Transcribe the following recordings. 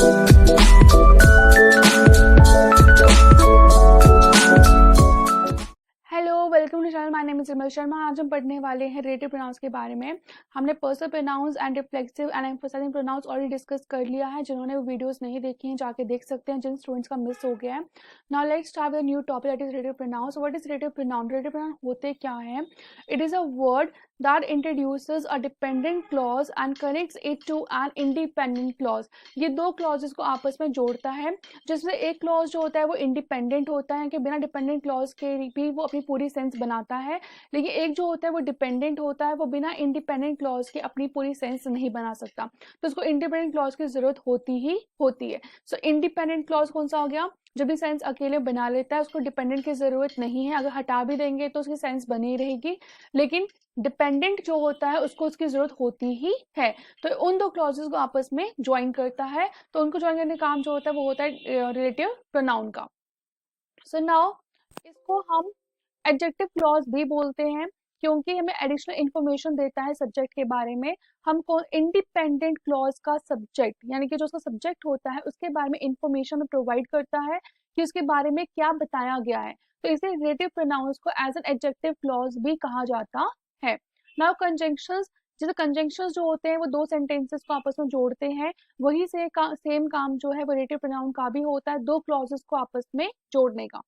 Hello, welcome to channel. My name is Vimal Sharma. आज हम पढ़ने वाले हैं रिलेटिव प्रोनाउंस के बारे में। हमने personal pronouns and reflexive and emphasising pronouns already discuss कर लिया है। जिन्होंने वो वीडियोस नहीं देखी हैं जाके देख सकते हैं, जिन स्टूडेंट्स का मिस हो गया है। Now let's start with new topic that is relative pronouns. What is relative pronoun? Relative pronoun होते क्या है? It is a word that introduces a dependent clause and connects it to an independent clause। ये दो clauses को आपस में जोड़ता है, जिसमें एक क्लॉज जो होता है वो इंडिपेंडेंट होता है कि बिना डिपेंडेंट क्लॉज के भी वो अपनी पूरी सेंस बनाता है, लेकिन एक जो होता है वो डिपेंडेंट होता है, वो बिना इंडिपेंडेंट क्लॉज के अपनी पूरी सेंस नहीं बना सकता, तो उसको इंडिपेंडेंट क्लॉज की जरूरत होती ही होती है। सो इंडिपेंडेंट क्लॉज कौन सा हो गया? जब भी सेंस अकेले बना लेता है उसको डिपेंडेंट की जरूरत नहीं है, अगर हटा भी देंगे तो उसकी सेंस बनी रहेगी, लेकिन डिपेंडेंट जो होता है उसको उसकी जरूरत होती ही है। तो उन दो क्लॉजेस को आपस में ज्वाइन करता है, तो उनको ज्वाइन करने का काम जो होता है वो होता है रिलेटिव प्रोनाउन का। सो नाउ इसको हम एडजेक्टिव क्लॉज भी बोलते हैं, क्योंकि हमें एडिशनल इंफॉर्मेशन देता है सब्जेक्ट के बारे में। हमको इंडिपेंडेंट क्लॉज का सब्जेक्ट यानी कि जो उसका सब्जेक्ट होता है उसके बारे में इंफॉर्मेशन प्रोवाइड करता है कि उसके बारे में क्या बताया गया है, तो इसे रिलेटिव प्रोनाउंस को एज एन एडजेक्टिव क्लॉज भी कहा जाता है। नाउ कंजंक्शंस, जैसे कंजंक्शंस जो होते हैं वो दो सेंटेंसेस को आपस में जोड़ते हैं, वही सेम काम जो है वो रिलेटिव प्रोनाउन का भी होता है, दो क्लॉजेस को आपस में जोड़ने का।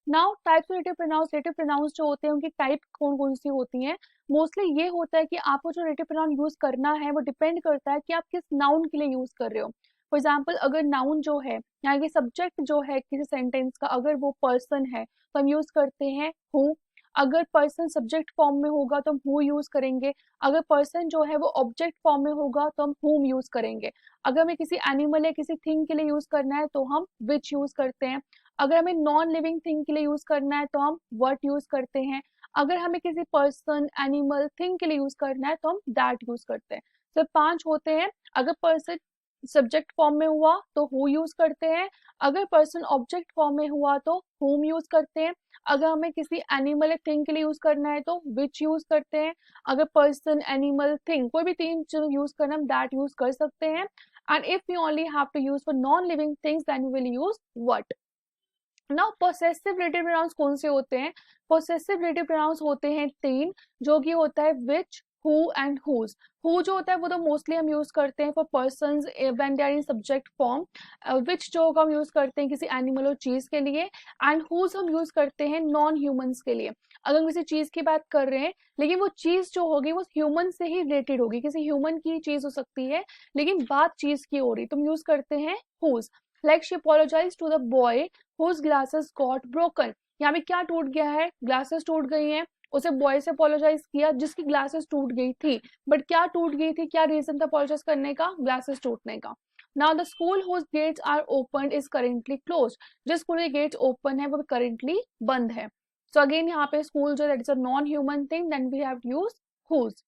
नाउ टाइप्स रिलेटिव प्रोनाउंस जो होते हैं उनकी टाइप कौन कौन सी होती हैं? मोस्टली ये होता है कि आपको जो रिलेटिव प्रोनाउन यूज करना है वो डिपेंड करता है कि आप किस नाउन के लिए यूज कर रहे हो। फॉर एग्जाम्पल, अगर नाउन जो है यानी कि सब्जेक्ट जो है किसी सेंटेंस का अगर वो पर्सन है तो हम यूज करते हैं हु। अगर पर्सन सब्जेक्ट फॉर्म में होगा तो हम हु यूज करेंगे। अगर पर्सन जो है वो ऑब्जेक्ट फॉर्म में होगा तो हम हुम यूज करेंगे। अगर हमें किसी एनिमल या किसी थिंग के लिए यूज करना है तो हम विच यूज करते हैं। अगर हमें नॉन लिविंग थिंग के लिए यूज करना है तो हम व्हाट यूज करते हैं। अगर हमें किसी पर्सन, एनिमल, थिंग के लिए यूज करना है तो हम दैट यूज करते हैं। सिर्फ 5 होते हैं। अगर पर्सन सब्जेक्ट फॉर्म में हुआ तो हु यूज करते हैं। अगर पर्सन ऑब्जेक्ट फॉर्म में हुआ तो हुम यूज करते हैं। अगर हमें किसी एनिमल या थिंग के लिए यूज करना है तो विच यूज करते हैं। अगर पर्सन, एनिमल, थिंग कोई भी 3 चीज यूज करना हम दैट यूज कर सकते हैं। And if you only have to use for non living things then you will use what. Now possessive relative pronouns कौन से होते हैं? पोसेसिव रिलेटिव प्रोनाउंस होते हैं 3, जो कि होता है विच, हु एंड हुज। हु जो होता है वो तो मोस्टली हम यूज करते हैं for persons when they are in subject form. Which जो होगा हम यूज करते हैं किसी एनिमल और चीज के लिए। एंड हुज हम यूज करते हैं नॉन ह्यूमंस के लिए, अगर हम किसी चीज की बात कर रहे हैं लेकिन वो चीज जो होगी वो ह्यूमन से ही रिलेटेड होगी, किसी ह्यूमन की चीज हो सकती है लेकिन बात चीज की हो रही, तो हम यूज करते हैं whose. Like she apologises to the boy whose glasses got broken। यहाँ पे क्या टूट गया है? ग्लासेस टूट गई हैं। उसे बॉय से अपोलोजाइज किया जिसकी ग्लासेस टूट गई थी, बट क्या टूट गई थी, क्या रीजन था अपोलोजाइज करने का? ग्लासेस टूटने का। Now the school whose gates are opened is currently closed। जिस स्कूल के गेट्स ओपन है वो करेंटली बंद है। सो अगेन यहाँ पे स्कूल जो that is a non human thing, then we have use whose।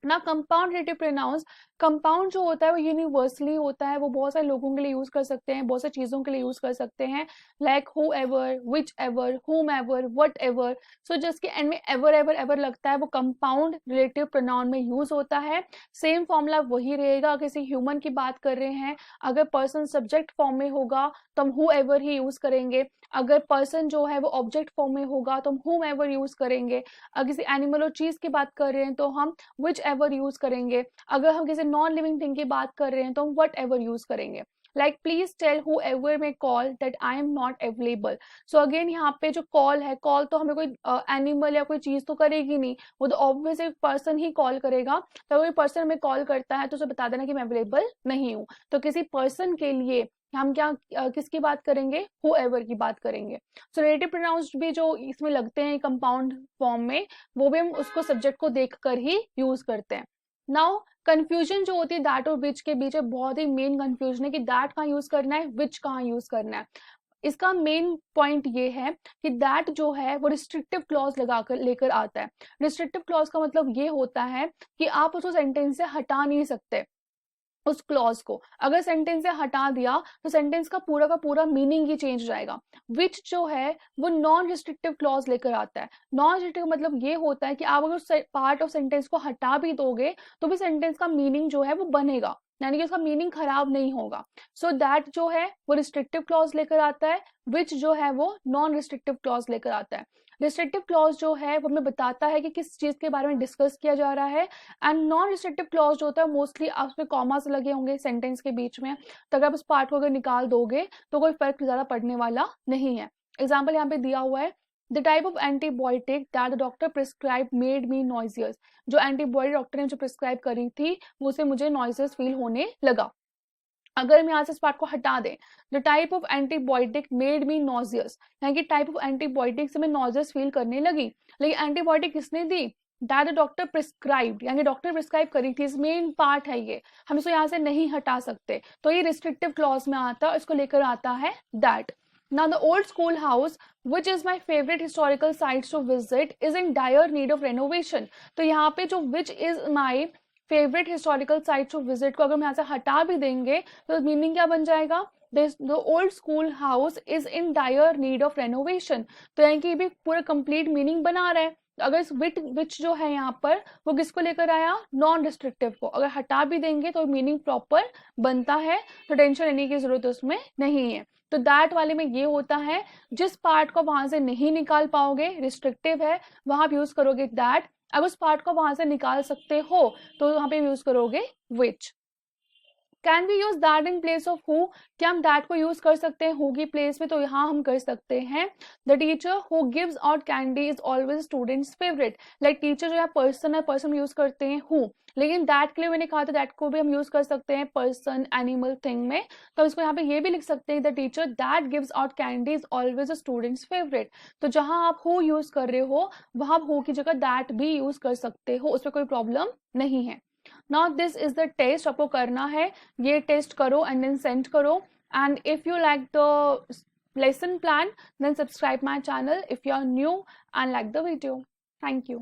ना कंपाउंड रिलेटिव प्रोनाउंस, कंपाउंड जो होता है वो यूनिवर्सली होता है, वो बहुत सारे लोगों के लिए यूज कर सकते हैं, बहुत सारी चीजों के लिए यूज कर सकते हैं। Like who ever, which ever, हुम एवर, वट एवर। सो जिसके एंड में एवर एवर एवर लगता है वो कंपाउंड रिलेटिव प्रोनाउन में यूज होता है। सेम फॉर्मूला वही रहेगा किसी ह्यूमन की बात कर रहे हैं, अगर पर्सन सब्जेक्ट फॉर्म में होगा तो हम हु एवर ही यूज करेंगे। अगर पर्सन जो है वो ऑब्जेक्ट फॉर्म में होगा तो हम हुम एवर यूज करेंगे। अगर किसी एनिमल और चीज की बात कर रहे हैं तो हम विच एवर यूज करेंगे। अगर हम किसी नॉन लिविंग थिंग की बात कर रहे हैं तो हम वट एवर यूज करेंगे। Like please tell whoever may call that I am not available. So again यहाँ पे जो कॉल है, कॉल तो हमें कोई एनिमल या कोई चीज तो करेगी नहीं, वो तो ऑब्वियस एक पर्सन ही कॉल करेगा। तो कोई पर्सन हमें कॉल करता है तो उसे बता देना कि मैं अवेलेबल नहीं हूँ। तो किसी पर्सन के लिए हम क्या किसकी बात करेंगे? हु एवर की बात करेंगे। सो रिलेटिव प्रोनाउंस भी जो इसमें लगते हैं कंपाउंड फॉर्म में, वो भी हम उसको सब्जेक्ट को देखकर ही यूज करते हैं। नाउ कंफ्यूजन जो होती है दैट और विच के बीच, बहुत ही मेन कंफ्यूजन है कि दैट कहाँ यूज करना है, विच कहाँ यूज करना है। इसका मेन पॉइंट ये है कि दैट जो है वो रिस्ट्रिक्टिव क्लॉज लगाकर लेकर आता है। रिस्ट्रिक्टिव क्लॉज का मतलब ये होता है कि आप उसको सेंटेंस से हटा नहीं सकते उस क्लॉज को। अगर सेंटेंस से हटा दिया तो सेंटेंस का पूरा मीनिंग ही चेंज हो जाएगा। विच जो है वो नॉन रिस्ट्रिक्टिव क्लॉज लेकर आता है। नॉन रिस्ट्रिक्टिव मतलब ये होता है कि आप अगर पार्ट ऑफ सेंटेंस को हटा भी दोगे तो भी सेंटेंस का मीनिंग जो है वो बनेगा, यानी कि उसका मीनिंग खराब नहीं होगा। सो दैट जो है वो रिस्ट्रिक्टिव क्लॉज लेकर आता है, विच जो है वो नॉन रिस्ट्रिक्टिव क्लॉज लेकर आता है। रिस्ट्रिक्टिव क्लॉज जो है वो हमें बताता है कि किस चीज के बारे में डिस्कस किया जा रहा है, एंड नॉन रिस्ट्रिक्टिव क्लॉज जो होता है मोस्टली उसमें कॉमास लगे होंगे सेंटेंस के बीच में, तो अगर आप उस पार्ट को अगर निकाल दोगे तो कोई फर्क ज्यादा पड़ने वाला नहीं है। एग्जाम्पल यहाँ पे दिया हुआ है, the type of antibiotic that the doctor prescribe made me nauseous. जो एंटीबायोटिक डॉक्टर ने जो प्रिस्क्राइब करी थी वो से मुझे नॉइजियस फील होने लगा। अगर हम यहाँ से इस पार्ट को हटा दें, the type of antibiotic made me nauseous, यानी कि टाइप ऑफ एंटीबायोटिक से मैं नॉजियस फील करने लगी, लेकिन एंटीबायोटिक किसने दी, दैट द डॉक्टर प्रिस्क्राइब्ड, यानी डॉक्टर प्रिस्क्राइब करी थी, मेन पार्ट है ये, हम इसको यहाँ से नहीं हटा सकते, तो ये रिस्ट्रिक्टिव क्लॉज में आता है, इसको लेकर आता है that. Now the old school house, which is my favorite historical sites to visit, is in dire need of renovation. तो यहाँ पे जो which is my favorite historical site to visit को अगर हम यहाँ से हटा भी देंगे तो मीनिंग क्या बन जाएगा, the old school house is in dire need of renovation। तो यानी कि भी पूरा कंप्लीट मीनिंग बना रहा है। अगर इस विच जो है यहाँ पर वो किसको लेकर आया, नॉन डिस्ट्रिक्टिव को, अगर हटा भी देंगे तो मीनिंग प्रॉपर बनता है, तो टेंशन लेने की जरूरत उसमें नहीं है। तो दैट वाले में ये होता है, जिस पार्ट को वहां से नहीं निकाल पाओगे, रिस्ट्रिक्टिव है, वहां आप यूज करोगे दैट। अब उस पार्ट को वहां से निकाल सकते हो तो वहां पे यूज करोगे which. Can we use that in place of who, क्या हम दैट को यूज कर सकते हैं हु की प्लेस में, तो यहाँ हम कर सकते हैं, the teacher who gives out candy is always students favourite. Like teacher जो है पर्सन है, पर्सन यूज करते हैं हु, लेकिन दैट के लिए मैंने कहा था दैट को भी हम यूज कर सकते हैं पर्सन एनिमल थिंग में, तो इसको यहाँ पे ये भी लिख सकते हैं, the teacher that gives out candy is always a students favourite. तो जहां आप हु यूज कर रहे हो वहां हु की जगह दैट भी यूज कर सकते हो, उसमें कोई प्रॉब्लम नहीं है। Now this is the test, आपको करना है, ये टेस्ट करो एंड देन सेंड करो, and if you like the lesson plan then subscribe my channel if you are new and like the video. Thank you.